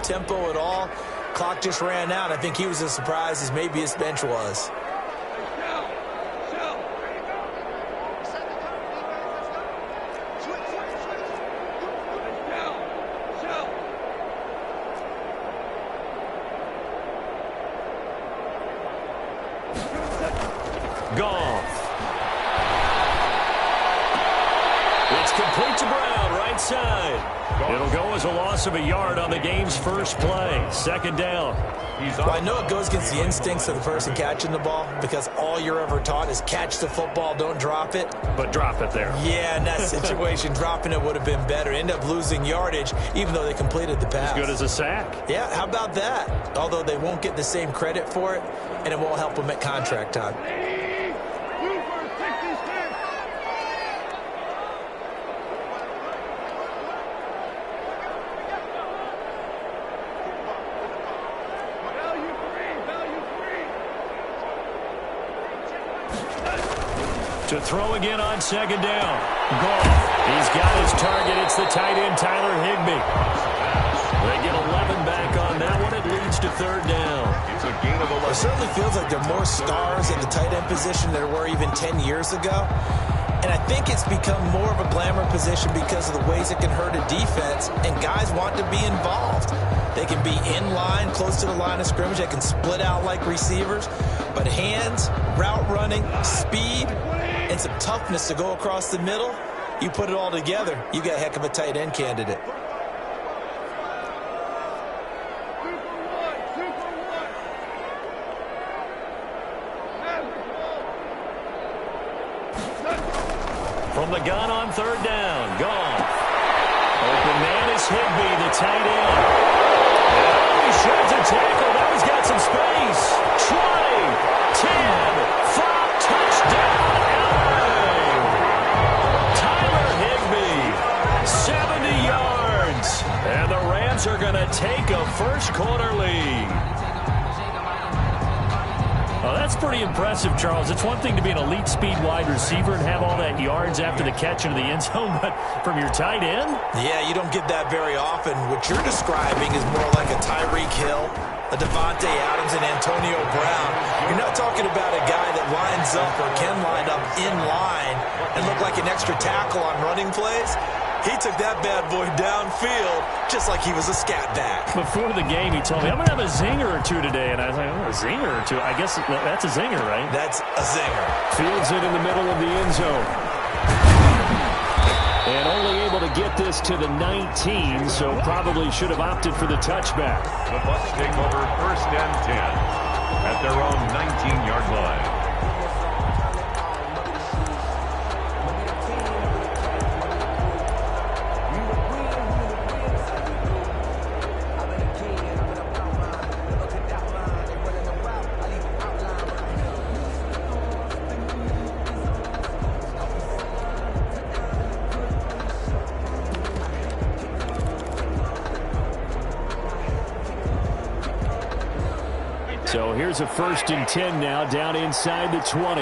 tempo at all. Clock just ran out. I think he was as surprised as maybe his bench was. Goff. It's complete to Brown, right side. It'll go as a loss of a yard on the game's first play. Second down. Well, I know it goes against the instincts of the person catching the ball because all you're ever taught is catch the football, don't drop it. But drop it there. Yeah, in that situation, dropping it would have been better. End up losing yardage, even though they completed the pass. As good as a sack. Yeah, how about that? Although they won't get the same credit for it, and it won't help them at contract time. To throw again on second down. Goff. He's got his target. It's the tight end, Tyler Higbee. They get 11 back on that one. It leads to third down. It's a gain of 11. It certainly feels like there are more stars at the tight end position than there were even 10 years ago. And I think it's become more of a glamour position because of the ways it can hurt a defense, and guys want to be involved. They can be in line, close to the line of scrimmage. They can split out like receivers. But hands, route running, speed, and some toughness to go across the middle, you put it all together, you got a heck of a tight end candidate. From the gun on third down. Goff. Open man is Higbee, the tight end. Oh, he sheds a tackle. Now he's got some space. 20, 10, 5, touchdown, LA. Tyler Higbee, 70 yards. And the Rams are going to take a first quarter lead. Oh, that's pretty impressive, Charles. It's one thing to be an elite speed wide receiver and have all that yards after the catch into the end zone, but from your tight end? Yeah, you don't get that very often. What you're describing is more like a Tyreek Hill, a Devontae Adams, and Antonio Brown. You're not talking about a guy that lines up or can line up in line and look like an extra tackle on running plays. He took that bad boy downfield just like he was a scat back. Before the game, he told me, I'm going to have a zinger or two today. And I was like, oh, a zinger or two? I guess that's a zinger, right? That's a zinger. Fields it in the middle of the end zone. And only able to get this to the 19, so probably should have opted for the touchback. The Bucs take over first and 10 at their own 19-yard line. So here's a first and 10 now, down inside the 20.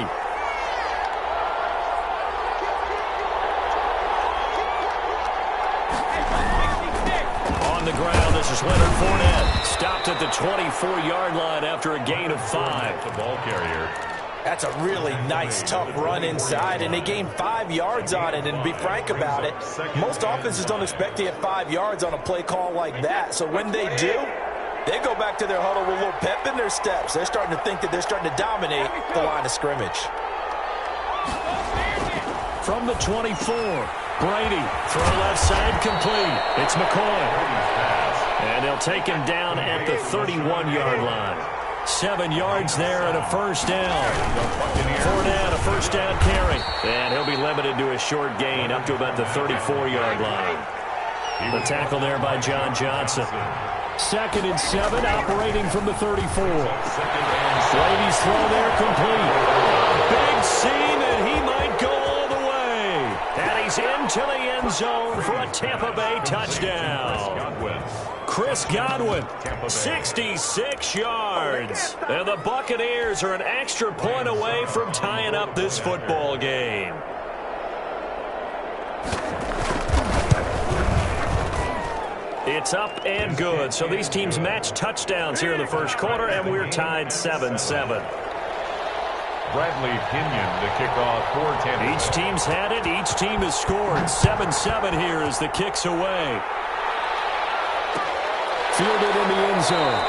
On the ground, this is Leonard Fournette. Stopped at the 24-yard line after a gain of 5. The ball carrier. That's a really nice, tough run inside, and they gained 5 yards on it. And to be frank about it, most offenses don't expect to get 5 yards on a play call like that. So when they do, they go back to their huddle with a little pep in their steps. They're starting to think that they're starting to dominate the line of scrimmage. From the 24, Brady, throw left side complete. It's McCoy. And they'll take him down at the 31-yard line. 7 yards there and a first down. Fournette, a first down carry. And he'll be limited to a short gain up to about the 34-yard line. The tackle there by John Johnson. 2nd and 7, operating from the 34. Brady's throw there complete. Big seam, and he might go all the way. And he's into the end zone for a Tampa Bay touchdown. Chris Godwin, 66 yards. And the Buccaneers are an extra point away from tying up this football game. It's up and good. So these teams match touchdowns here in the first quarter, and we're tied 7-7. Bradley Pinion to kick off for Tampa. Each team's had it. Each team has scored. 7-7 here as the kick's away. Fielded in the end zone.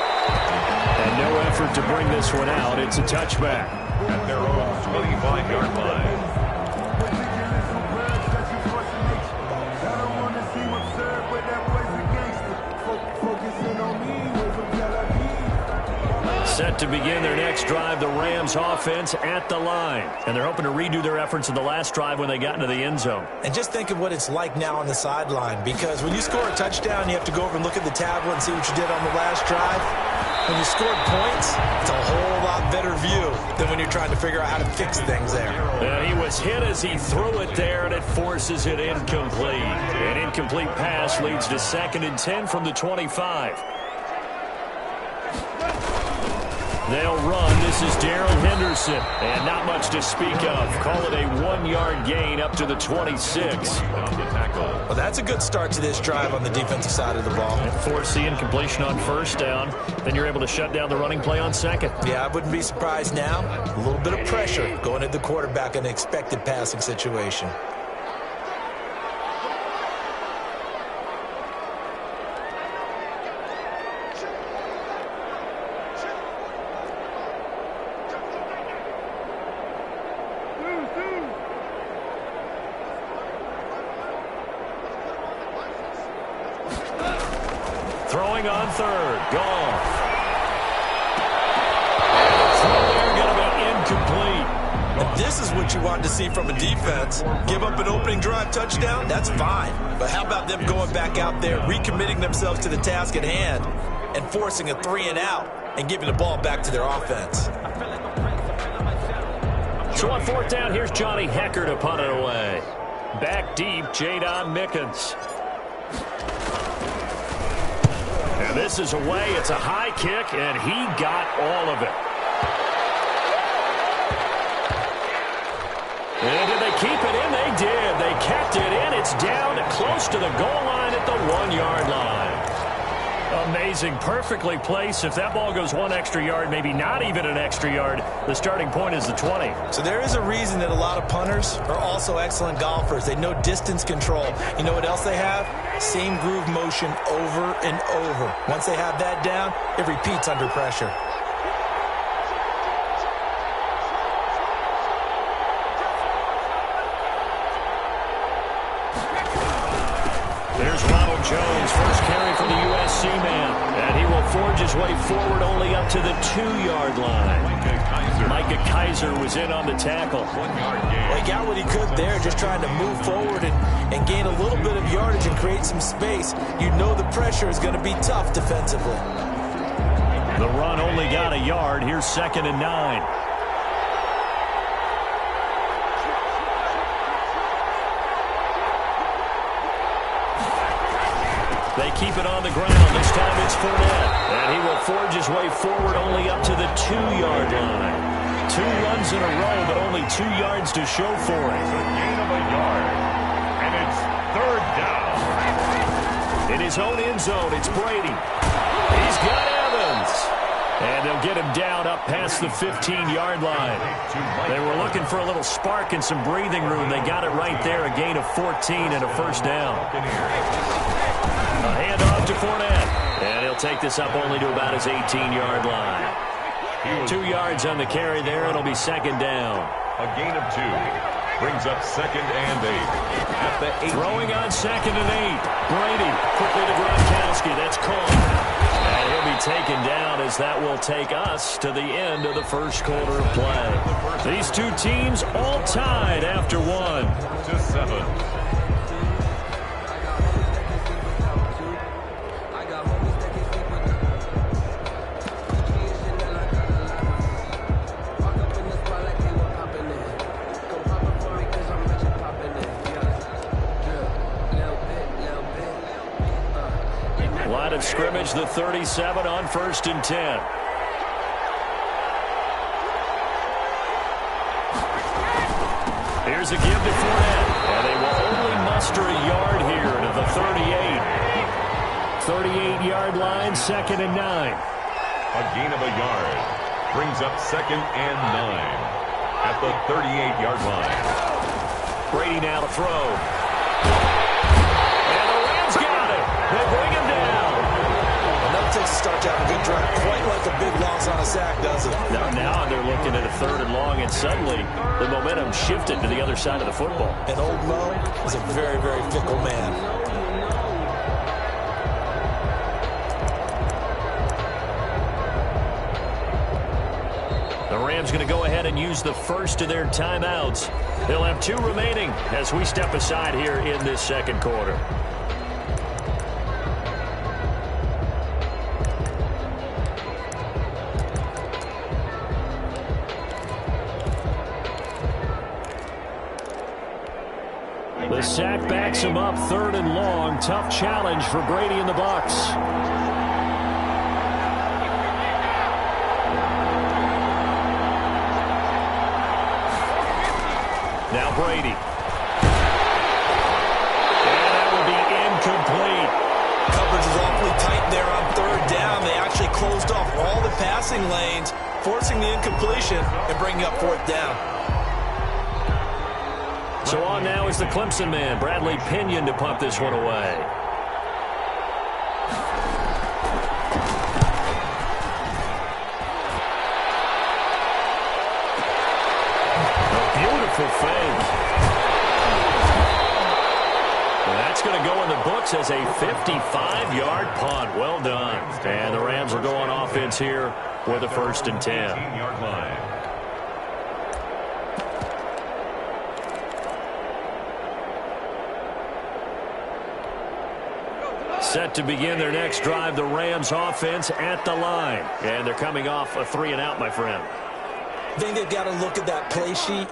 And no effort to bring this one out. It's a touchback. At their own 25-yard line. Set to begin their next drive, the Rams offense at the line. And they're hoping to redo their efforts in the last drive when they got into the end zone. And just think of what it's like now on the sideline, because when you score a touchdown, you have to go over and look at the tablet and see what you did on the last drive. When you scored points, it's a whole lot better view than when you're trying to figure out how to fix things there. He was hit as he threw it there, and it forces it incomplete. An incomplete pass leads to 2nd and 10 from the 25. They'll run. This is Darrell Henderson. And not much to speak of. Call it a 1-yard gain up to the 26. Well, that's a good start to this drive on the defensive side of the ball. And force the incompletion on first down. Then you're able to shut down the running play on second. Yeah, I wouldn't be surprised now. A little bit of pressure going at the quarterback in an expected passing situation. Throwing on third. Gone. Throw there going to be incomplete. This is what you want to see from a defense. Give up an opening drive touchdown, that's fine. But how about them going back out there, recommitting themselves to the task at hand, and forcing a 3-and-out and giving the ball back to their offense. So on 4th down, here's Johnny Hecker to punt it away. Back deep, Jadon Mickens. And this is away. It's a high kick, and he got all of it. And did they keep it in? They did. They kept it in. It's down close to the goal line at the 1-yard line. Amazing. Perfectly placed. If that ball goes 1 extra yard, maybe not even an extra yard, the starting point is the 20. So there is a reason that a lot of punters are also excellent golfers. They know distance control. You know what else they have? Same groove motion over and over. Once they have that down, it repeats under pressure. There's Ronald Jones, first carry for the USC man. And he will forge his way forward only up to the 2-yard line. Micah Kaiser was in on the tackle. 1-yard gain. Well, he got what he could there, just trying to move forward and gain a little bit of yardage and create some space. You know the pressure is going to be tough defensively. The run only got a yard. Here's 2nd and 9. They keep it on the ground. This time it's Fournette. And he will forge his way forward only up to the 2-yard line. 2 runs in a row, but only 2 yards to show for it. A gain of a yard. And it's 3rd down. In his own end zone, it's Brady. He's got Evans. And they'll get him down up past the 15-yard line. They were looking for a little spark and some breathing room. They got it right there, a gain of 14 and a first down. A handoff to Fournette. And he'll take this up only to about his 18-yard line. 2 yards on the carry there. It'll be 2nd down. A gain of 2. Brings up 2nd and 8. At the 8. Throwing on 2nd and 8. Brady quickly to Gronkowski. That's caught. And he'll be taken down as that will take us to the end of the first quarter of play. These two teams all tied after 1-7. Line of scrimmage, the 37 on 1st and 10. Here's a give to Fournette. And they will only muster a yard here to the 38. 38-yard line, 2nd and 9. A gain of a yard brings up 2nd and 9 at the 38-yard line. Brady now to throw. And the Rams got it. They bring him down. Well, never takes a start to have a good drive. Quite like a big loss on a sack, does it? Now they're looking at a 3rd and long, and suddenly the momentum shifted to the other side of the football. And old Mo is a very, very fickle man. The Rams going to go ahead and use the first of their timeouts. They'll have 2 remaining as we step aside here in this 2nd quarter. The sack backs him up, 3rd and long. Tough challenge for Brady and the Bucs. Now Brady. And that will be incomplete. Coverage is awfully tight there on 3rd down. They actually closed off all the passing lanes, forcing the incompletion and bringing up 4th down. So on now is the Clemson man, Bradley Pinion, to punt this one away. Fake. That's going to go in the books as a 55-yard punt. Well done. And the Rams are going offense here with a 1st and 10. Set to begin their next drive, the Rams offense at the line. And they're coming off a 3-and-out, my friend. I think they've got to look at that play sheet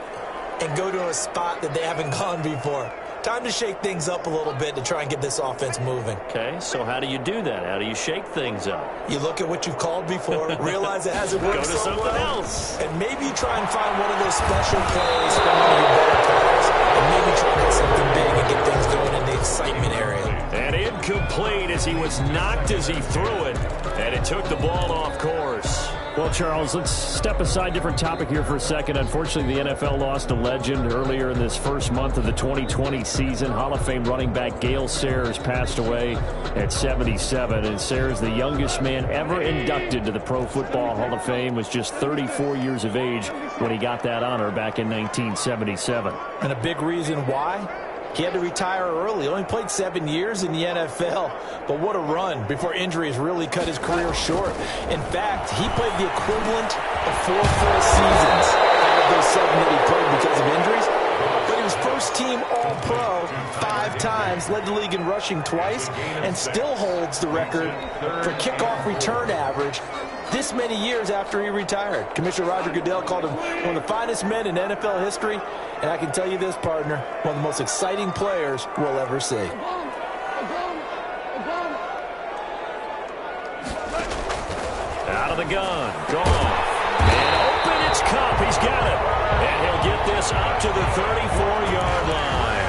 and go to a spot that they haven't gone before. Time to shake things up a little bit to try and get this offense moving. Okay, so how do you do that? How do you shake things up? You look at what you've called before, realize it hasn't worked Go to so something well, else. and maybe try and find one of those special plays from one of your better players, and maybe try and get something big and get things going in the excitement area. And incomplete as he was knocked as he threw it, and it took the ball off course. Well, Charles, let's step aside, different topic here for a second. Unfortunately, the NFL lost a legend earlier in this first month of the 2020 season. Hall of Fame running back Gale Sayers passed away at 77. And Sayers, the youngest man ever inducted to the Pro Football Hall of Fame, was just 34 years of age when he got that honor back in 1977. And a big reason why? He had to retire early. He only played 7 years in the NFL. But what a run before injuries really cut his career short. In fact, he played the equivalent of 4 full seasons out of those 7 that he played because of injuries. But he was first-team All-Pro 5 times, led the league in rushing twice, and still holds the record for kickoff return average this many years after he retired. Commissioner Roger Goodell called him one of the finest men in NFL history. And I can tell you this, partner, one of the most exciting players we'll ever see. Out of the gun, Goff. And open, it's Cup. He's got it. And he'll get this up to the 34-yard line.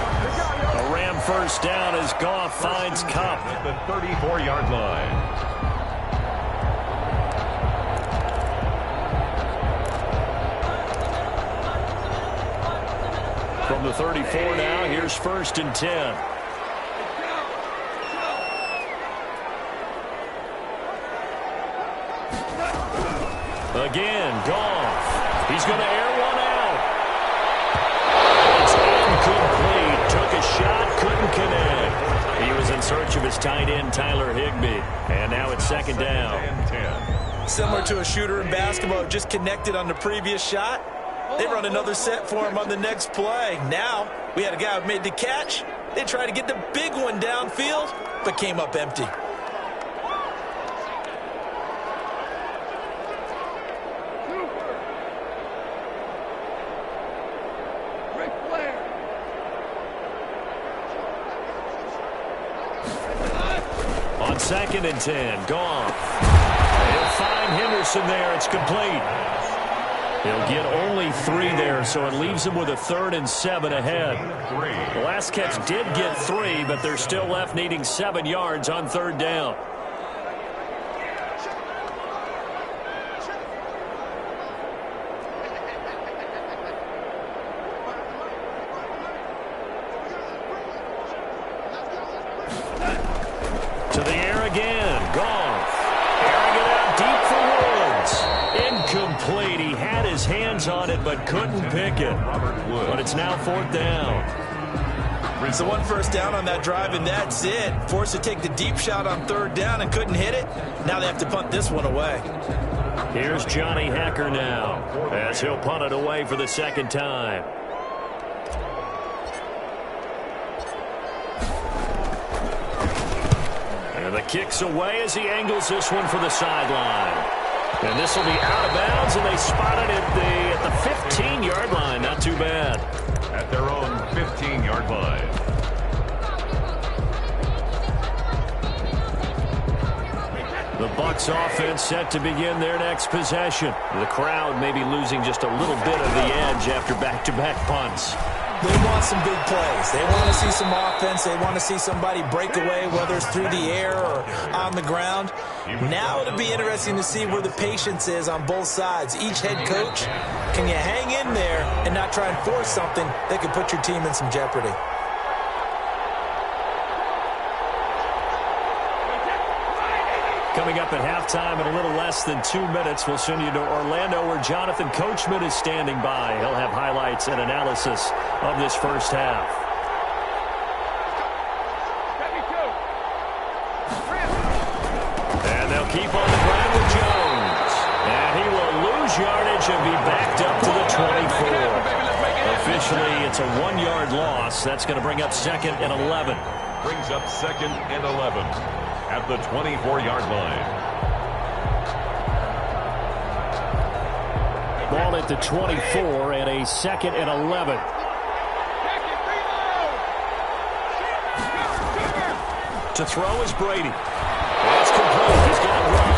A Ram first down as Goff finds Cup. At the 34-yard line. From the 34 now, here's 1st and 10. Again, Goff. He's going to air one out. It's incomplete. Took a shot, couldn't connect. He was in search of his tight end, Tyler Higbee. And now it's 2nd down. Similar to a shooter in basketball who just connected on the previous shot. They run another set for him on the next play. Now, we had a guy who made the catch. They tried to get the big one downfield, but came up empty. On 2nd and 10, Goff. He'll find Henderson there. It's complete. He'll get only 3 there, so it leaves him with a 3rd and 7 ahead. The last catch did get 3, but they're still left needing 7 yards on 3rd down. To the air again. Goff. Airing it out deep for Woods. Incomplete. He had his hands on it but couldn't pick it. But it's now 4th down. So 1 first down on that drive, and that's it. Forced to take the deep shot on 3rd down and couldn't hit it. Now they have to punt this one away. Here's Johnny Hacker now as he'll punt it away for the 2nd time. And the kick's away as he angles this one for the sideline. And this will be out of bounds, and they spot it at the 15-yard line. Not too bad. At their own 15-yard line. The Bucs offense set to begin their next possession. The crowd may be losing just a little bit of the edge after back-to-back punts. They want some big plays. They want to see some offense. They want to see somebody break away, whether it's through the air or on the ground. Now it'll be interesting to see where the patience is on both sides. Each head coach, can you hang in there and not try and force something that could put your team in some jeopardy? Coming up at halftime in a little less than 2 minutes, we'll send you to Orlando where Jonathan Coachman is standing by. He'll have highlights and analysis of this first half. And they'll keep on the ground with Jones. And he will lose yardage and be backed up to the 24. Officially, it's a 1-yard loss. That's going to bring up 2nd and 11. Brings up 2nd and 11. At the 24-yard line. Ball at the 24 and a 2nd and 11. To throw is Brady. That's complete. He's got Gronk.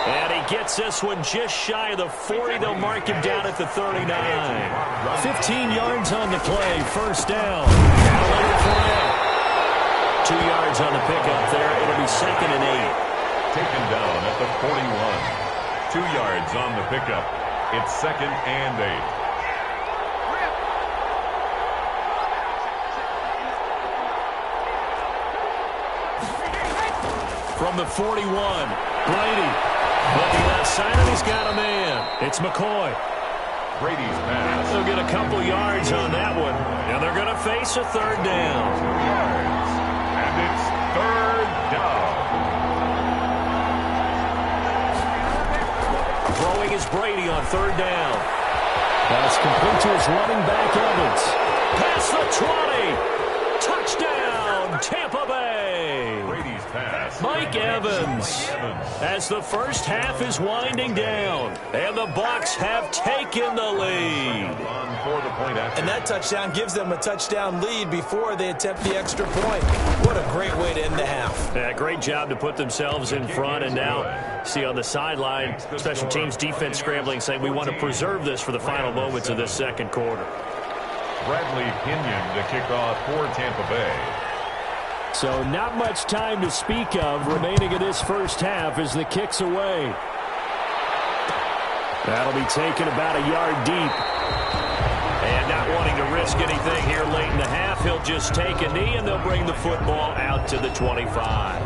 And he gets this one just shy of the 40. They'll mark him down at the 39. 15 yards on the play. 1st down. 2 yards on the pickup there. It'll be 2nd and 8. Taken down at the 41. 2 yards on the pickup. It's 2nd and 8. From the 41, Brady. Looking left side, and he's got a man. It's McCoy. Brady's pass. They'll get a couple yards on that one. And they're going to face a 3rd down. 2 yards. And it's 3rd down. Throwing is Brady on 3rd down. That's complete to his running back, Evans. Past the 20. Touchdown, Tampa Bay. Brady's pass. Mike Evans. As the first half is winding down. And the Bucs have taken the lead. For the point after. And that touchdown gives them a touchdown lead before they attempt the extra point. What a great way to end the half. Yeah, great job to put themselves in front. And now, see on the sideline, special teams defense scrambling, saying we want to preserve this for the final moments of this 2nd quarter. Bradley Pinion to kick off for Tampa Bay. So not much time to speak of remaining in this first half as the kick's away. That'll be taken about a yard deep. And not wanting to risk anything here late in the half, he'll just take a knee and they'll bring the football out to the 25.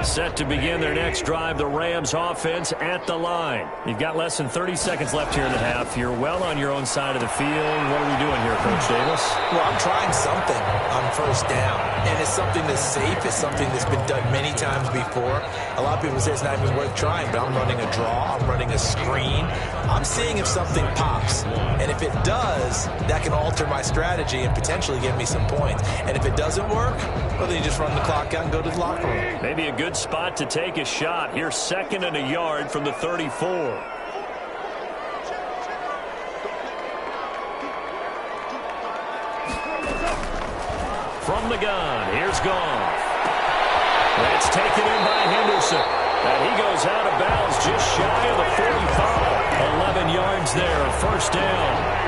Set to begin their next drive, the Rams offense at the line. You've got less than 30 seconds left here in the half. You're well on your own side of the field. What are we doing here, Coach Davis? Well, I'm trying something on 1st down. And it's something that's safe. It's something that's been done many times before. A lot of people say it's not even worth trying, but I'm running a draw. I'm running a screen. I'm seeing if something pops. And if it does, that can alter my strategy and potentially give me some points. And if it doesn't work, well, then you just run the clock out and go to the locker room. Maybe a good spot to take a shot. Here's 2nd and a yard from the 34. From the gun, here's Goff. That's taken in by Henderson. And he goes out of bounds just shy of the 45. 11 yards there, first down.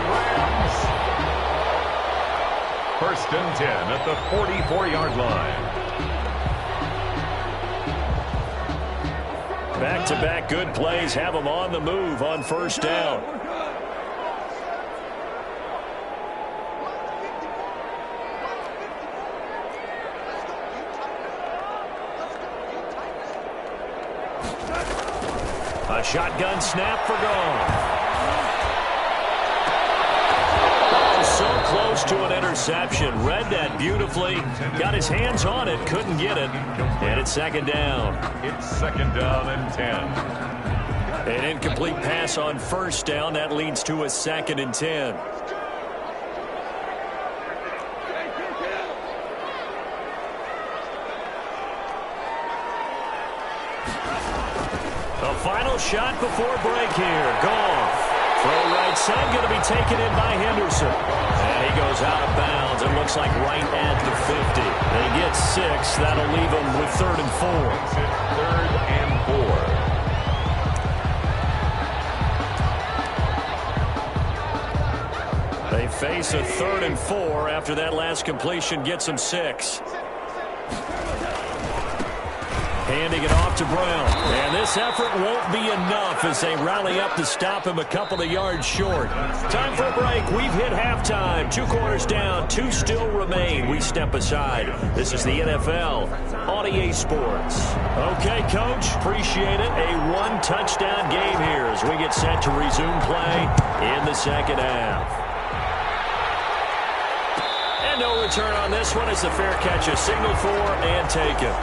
First and 10 at the 44-yard line. Back-to-back good plays have them on the move on first down. A shotgun snap for Goff. So close to an interception. Read that beautifully. Got his hands on it. Couldn't get it. And it's second down. It's second down and 10. An incomplete pass on first down. That leads to a second and 10. The final shot before break here. Goff. Throw right side going to be taken in by Henderson. And he goes out of bounds. It looks like right at the 50. They get 6. That'll leave them with 3rd and 4. 3rd and 4. They face a 3rd and 4 after that last completion gets them 6. Handing it off to Brown. And this effort won't be enough as they rally up to stop him a couple of yards short. Time for a break. We've hit halftime. 2 quarters down. 2 still remain. We step aside. This is the NFL on EA Sports. Okay, Coach. Appreciate it. A 1-touchdown game here as we get set to resume play in the second half. And no return on this one as the fair catch is signaled for and taken.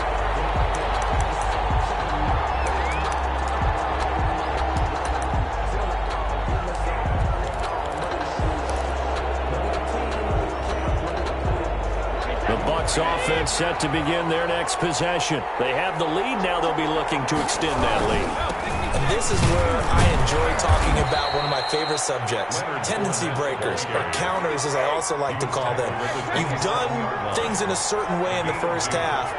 Offense set to begin their next possession. They have the lead. Now they'll be looking to extend that lead. And this is where I enjoy talking about one of my favorite subjects, tendency breakers, or counters as I also like to call them. You've done things in a certain way in the first half,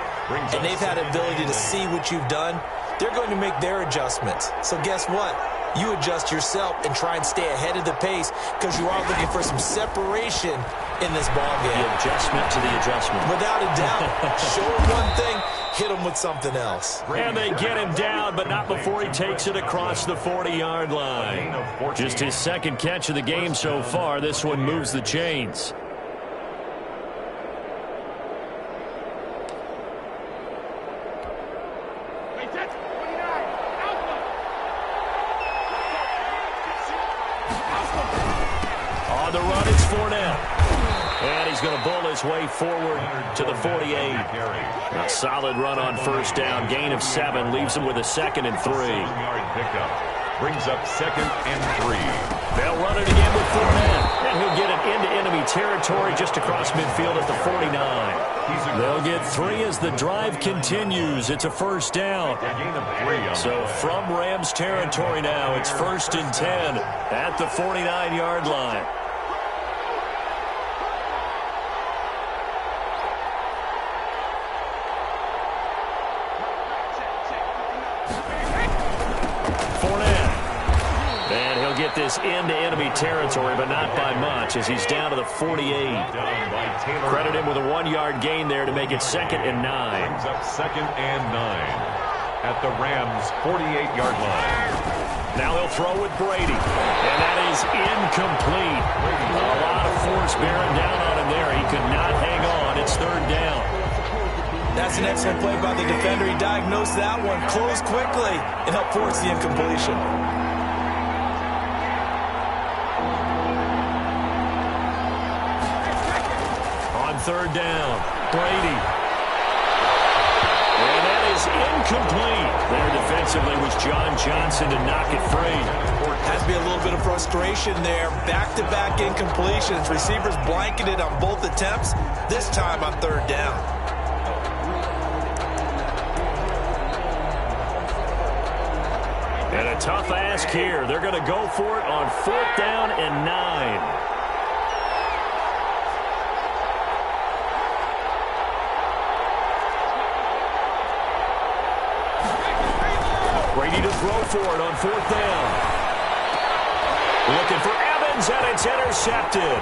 and they've had the ability to see what you've done. They're going to make their adjustments. So guess what? You adjust yourself and try and stay ahead of the pace because you are looking for some separation in this ballgame. The adjustment to the adjustment. Without a doubt. Show him one thing, hit him with something else. And they get him down, but not before he takes it across the 40-yard line. Just his second catch of the game so far. This one moves the chains. On the run, it's Fournette. And he's going to bull his way forward to the 48. A solid run on first down. Gain of 7 leaves him with a 2nd and 3. Brings up 2nd and 3. They'll run it again with Fournette. And he'll get it into enemy territory just across midfield at the 49. They'll get 3 as the drive continues. It's a first down. So from Rams territory now, it's 1st and 10 at the 49-yard line. Get this into enemy territory, but not by much as he's down to the 48. Credit him with a 1-yard gain there to make it 2nd and 9. Brings up 2nd and 9 at the Rams' 48-yard line. Now he'll throw with Brady, and that is incomplete. A lot of force bearing down on him there. He could not hang on. It's 3rd down. That's an excellent play by the defender. He diagnosed that one, closed quickly, and helped force the incompletion. Third down, Brady. And that is incomplete. There defensively was John Johnson to knock it free. Has to be a little bit of frustration there. Back-to-back incompletions. Receivers blanketed on both attempts, this time on 3rd down. And a tough ask here. They're going to go for it on 4th down and 9. for it on 4th down. Looking for Evans, and it's intercepted.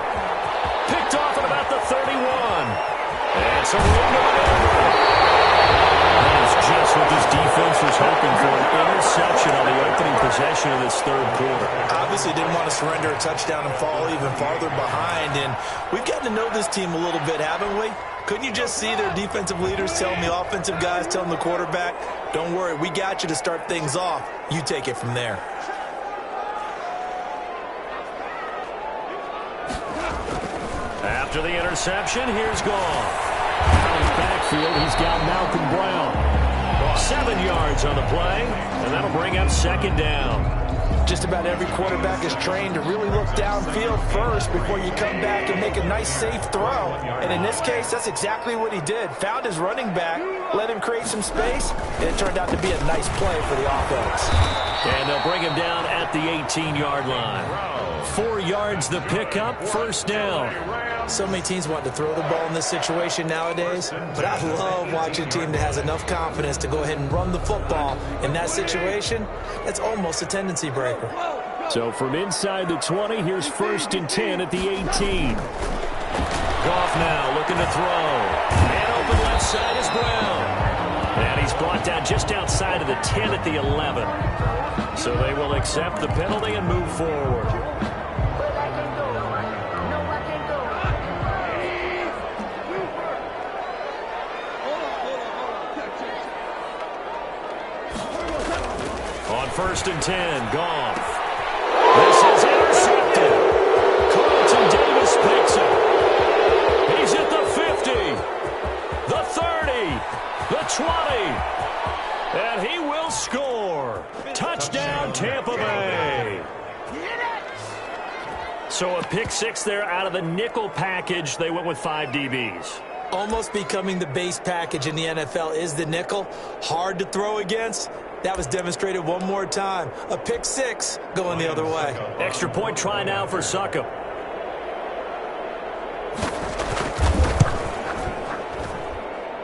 Picked off at about the 31. And some room to maneuver. That is just what this defense was hoping for, an interception on the opening possession of this third quarter. Obviously didn't want to surrender a touchdown and fall even farther behind, and we've gotten to know this team a little bit, haven't we? Couldn't you just see their defensive leaders telling the offensive guys, telling the quarterback, don't worry, we got you to start things off. You take it from there. After the interception, here's Goff. Out of his backfield, he's got Malcolm Brown. 7 yards on the play, and that'll bring up 2nd down. Just about every quarterback is trained to really look downfield first before you come back and make a nice, safe throw. And in this case, that's exactly what he did. Found his running back, let him create some space, and it turned out to be a nice play for the offense. And they'll bring him down at the 18-yard line. 4 yards the pickup, 1st down. So many teams want to throw the ball in this situation nowadays, but I love watching a team that has enough confidence to go ahead and run the football. In that situation, that's almost a tendency breaker. So from inside the 20, here's 1st and 10 at the 18. Goff now looking to throw. And open left side is Brown. And he's brought down just outside of the 10 at the 11. So they will accept the penalty and move forward. On 1st and 10, Goff. This is intercepted. Carlton Davis picks it. He's at the 50, the 30, the 20, and he will score. Touchdown, Tampa Bay. So a pick 6 there out of the nickel package. They went with 5 DBs. Almost becoming the base package in the NFL is the nickel. Hard to throw against. That was demonstrated one more time. A pick 6 going the other way. Extra point try now for Succop.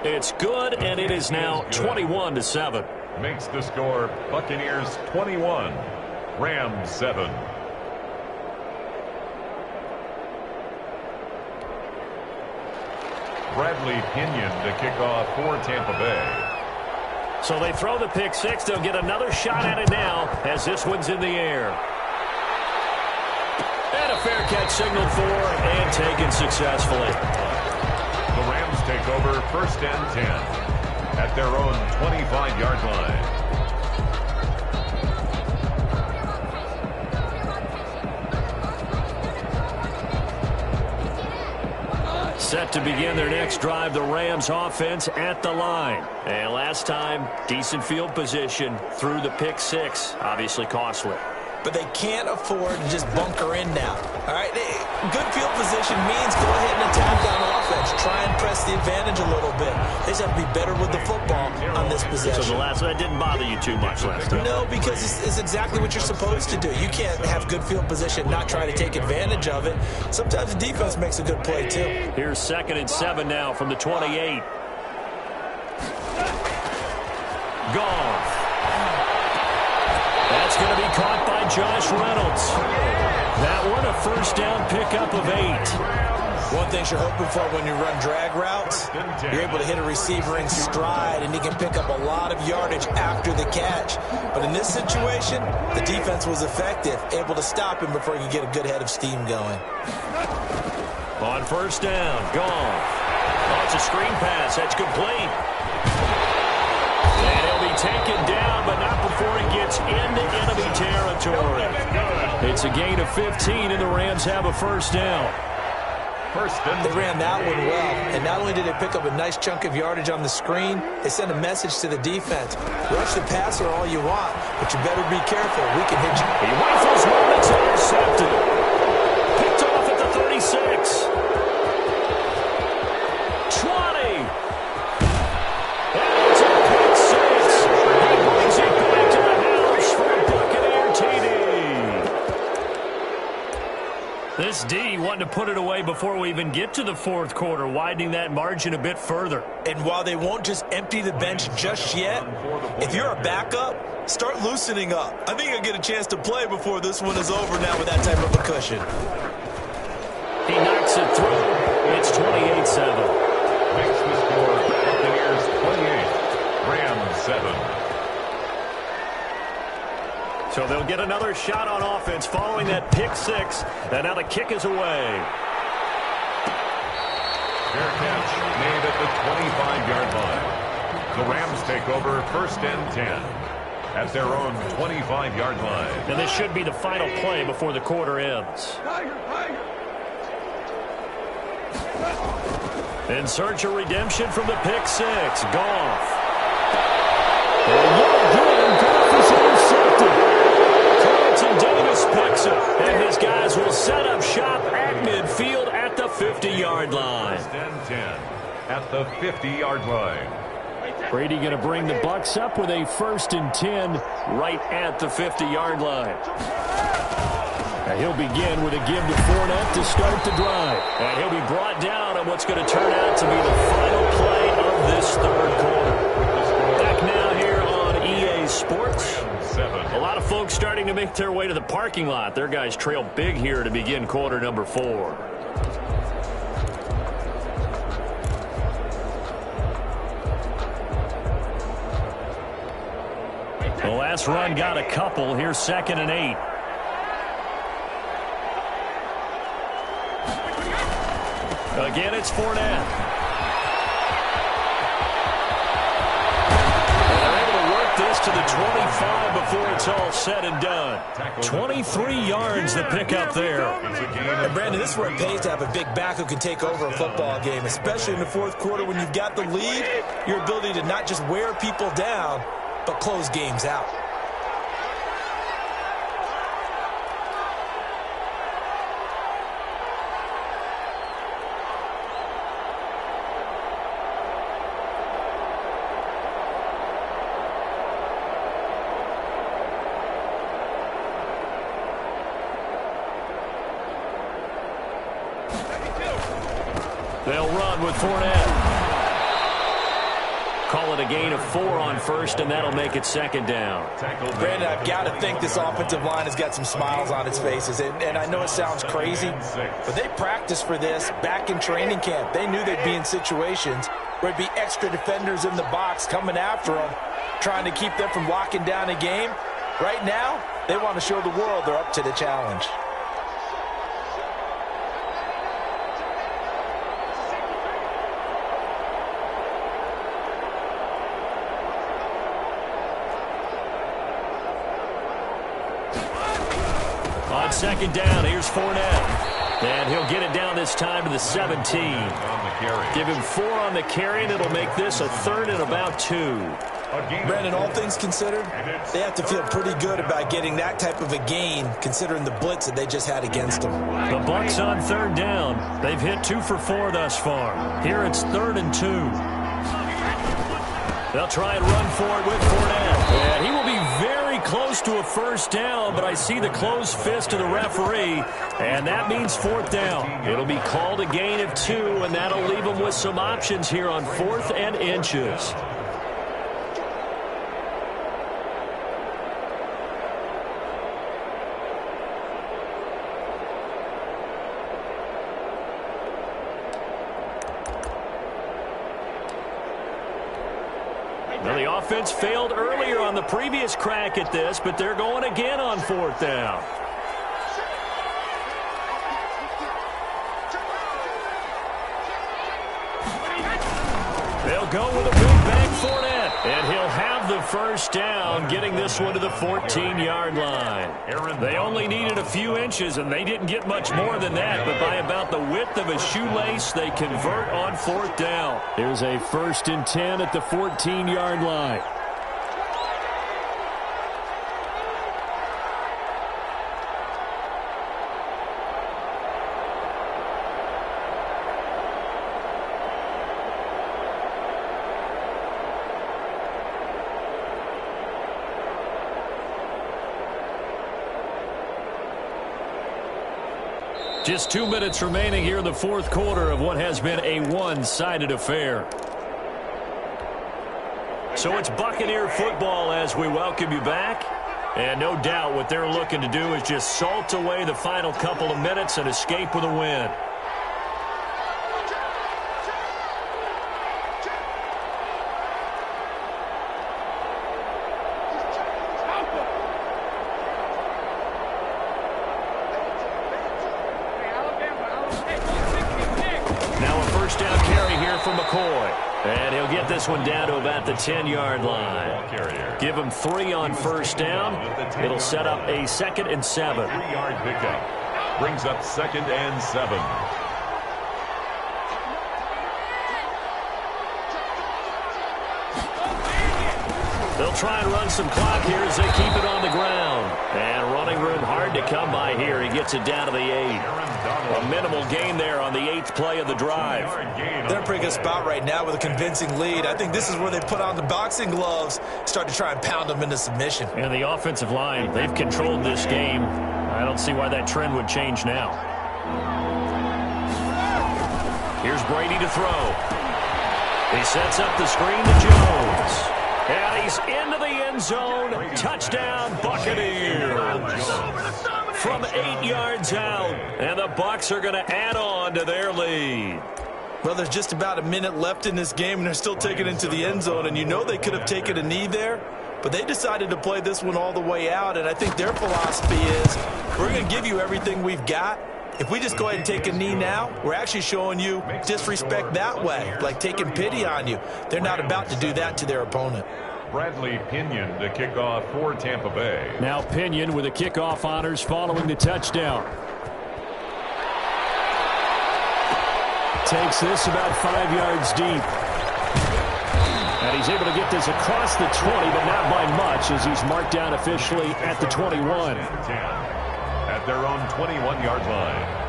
It's good, and it is now 21-7. Makes the score Buccaneers 21, Rams 7. Bradley Pinion to kick off for Tampa Bay. So they throw the pick 6. They'll get another shot at it now as this one's in the air. And a fair catch signaled for and taken successfully. The Rams take over 1st and 10 at their own 25-yard line. Set to begin their next drive, the Rams offense at the line. And last time, decent field position through the pick 6, obviously costly. But they can't afford to just bunker in now. All right, good field position means go ahead and attack on offense. Try and press the advantage a little bit. They just have to be better with the football on this possession. So that didn't bother you too much last time? No, because it's exactly what you're supposed to do. You can't have good field position, not try to take advantage of it. Sometimes the defense makes a good play, too. Here's 2nd and 7 now from the 28. Goff. That's going to be caught by Josh Reynolds. That one a 1st down pickup of 8. One thing you're hoping for when you run drag routes, you're able to hit a receiver in stride, and he can pick up a lot of yardage after the catch. But in this situation, the defense was effective, able to stop him before he could get a good head of steam going. On 1st down, Goff. Oh, it's a screen pass. That's complete. And he'll be taken down, but not before he gets into enemy territory. It's a gain of 15, and the Rams have a 1st down. They ran that one well, and not only did they pick up a nice chunk of yardage on the screen, they sent a message to the defense. Rush the passer all you want, but you better be careful. We can hit you. He rifles one that's intercepted. Picked off at the 36. 20. And it's a pick 6. He brings it back to the house for a Buccaneer TD. This D wanting to put it away before we even get to the fourth quarter, widening that margin a bit further. And while they won't just empty the bench just yet, if you're a backup, start loosening up. I think you'll get a chance to play before this one is over now with that type of a cushion. He knocks it through. It's 28-7. Makes the score Buccaneers 28, Rams 7. So they'll get another shot on offense following that pick six. And now the kick is away. Fair catch made at the 25-yard line. The Rams take over 1st and 10 at their own 25-yard line. And this should be the final play before the quarter ends. In search of redemption from the pick six. Goff. Davis picks it, and his guys will set up shop at midfield at the 50-yard line. 1st and 10 at the 50-yard line. Brady going to bring the Bucs up with a 1st and 10 right at the 50-yard line. And he'll begin with a give to Fournette to start the drive. And he'll be brought down on what's going to turn out to be the final play of this third quarter. Back now here on EA Sports. A lot of folks starting to make their way to the parking lot. Their guys trail big here to begin quarter number 4. The last run got a couple. Here's 2nd and 8. Again, it's Fournette. This to the 25 before it's all said and done. 23 yards the pickup there. And Brandon, this is where it pays to have a big back who can take over a football game, especially in the fourth quarter when you've got the lead, your ability to not just wear people down, but close games out. They'll run with Fournette. Call it a gain of 4 on 1st, and that'll make it 2nd down. Brandon, I've got to think this offensive line has got some smiles on its faces. And I know it sounds crazy, but they practiced for this back in training camp. They knew they'd be in situations where it'd be extra defenders in the box coming after them, trying to keep them from locking down a game. Right now, they want to show the world they're up to the challenge. On 2nd down, here's Fournette. And he'll get it down this time to the 17. Give him 4 on the carry, and it'll make this a 3rd and about 2. Brandon, all things considered, they have to feel pretty good about getting that type of a gain, considering the blitz that they just had against them. The Bucs on 3rd down. They've hit 2 for 4 thus far. Here it's 3rd and 2. They'll try and run for it with Fournette. And he will be very close to a 1st down, but I see the closed fist of the referee, and that means 4th down. It'll be called a gain of 2, and that'll leave them with some options here on 4th and inches. Now, the offense failed earlier on the previous crack at this, but they're going again on 4th down. They'll go with a big bang Fournette, and he'll have the 1st down, getting this one to the 14-yard line. They only needed a few inches, and they didn't get much more than that, but by about the width of a shoelace, they convert on 4th down. Here's a 1st and 10 at the 14-yard line. Just 2 minutes remaining here in the fourth quarter of what has been a one-sided affair. So it's Buccaneer football as we welcome you back. And no doubt what they're looking to do is just salt away the final couple of minutes and escape with a win. Now a first down carry here from McCoy. And he'll get this one down to about the 10-yard line. Give him 3 on first down. It'll set up a 2nd and 7. 3-yard pickup. Brings up 2nd and 7. They'll try and run some clock here as they keep it on the ground. And running room hard to come by here. He gets it down to the 8. A minimal gain there on the 8th play of the drive. They're in a pretty good spot right now with a convincing lead. I think this is where they put on the boxing gloves, start to try and pound them into submission. And the offensive line, they've controlled this game. I don't see why that trend would change now. Here's Brady to throw. He sets up the screen to Jones. And he's into the end zone. Touchdown, Buccaneers. From 8 yards out. And the Bucs are going to add on to their lead. Well, there's just about a minute left in this game, and they're still taking it into the end zone. And you know they could have taken a knee there, but they decided to play this one all the way out. And I think their philosophy is, we're going to give you everything we've got. If we just go ahead and take a knee now, we're actually showing you disrespect that way, like taking pity on you. They're not about to do that to their opponent. Bradley Pinion to kick off for Tampa Bay. Now Pinion with the kickoff honors following the touchdown. Takes this about 5 yards deep. And he's able to get this across the 20, but not by much as he's marked down officially at the 21. At their own 21-yard line.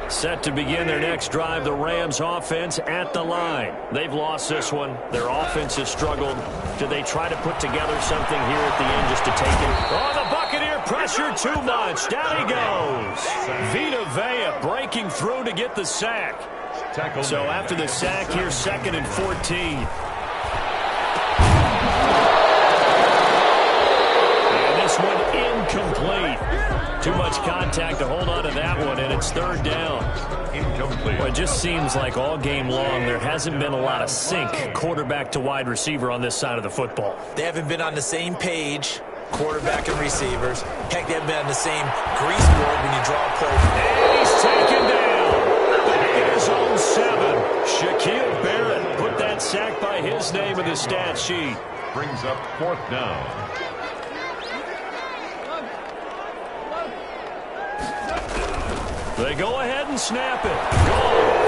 Set to begin their next drive, the Rams offense at the line. They've lost this one. Their offense has struggled. Do they try to put together something here at the end just to take it? Oh, the Buccaneer pressure too much. Down he goes. Vita Vea breaking through to get the sack. So after the sack, here's 2nd and 14. And this one incomplete. Too much contact to hold on to that one, and it's 3rd down. Incomplete. Well, it just seems like all game long there hasn't been a lot of sync quarterback to wide receiver on this side of the football. They haven't been on the same page, quarterback and receivers. Heck, they haven't been on the same grease board when you draw a play. And he's taken down. Back at his own 7. Shaquille Barrett put that sack by his name in the stat sheet. Brings up 4th down. They go ahead and snap it. Goal.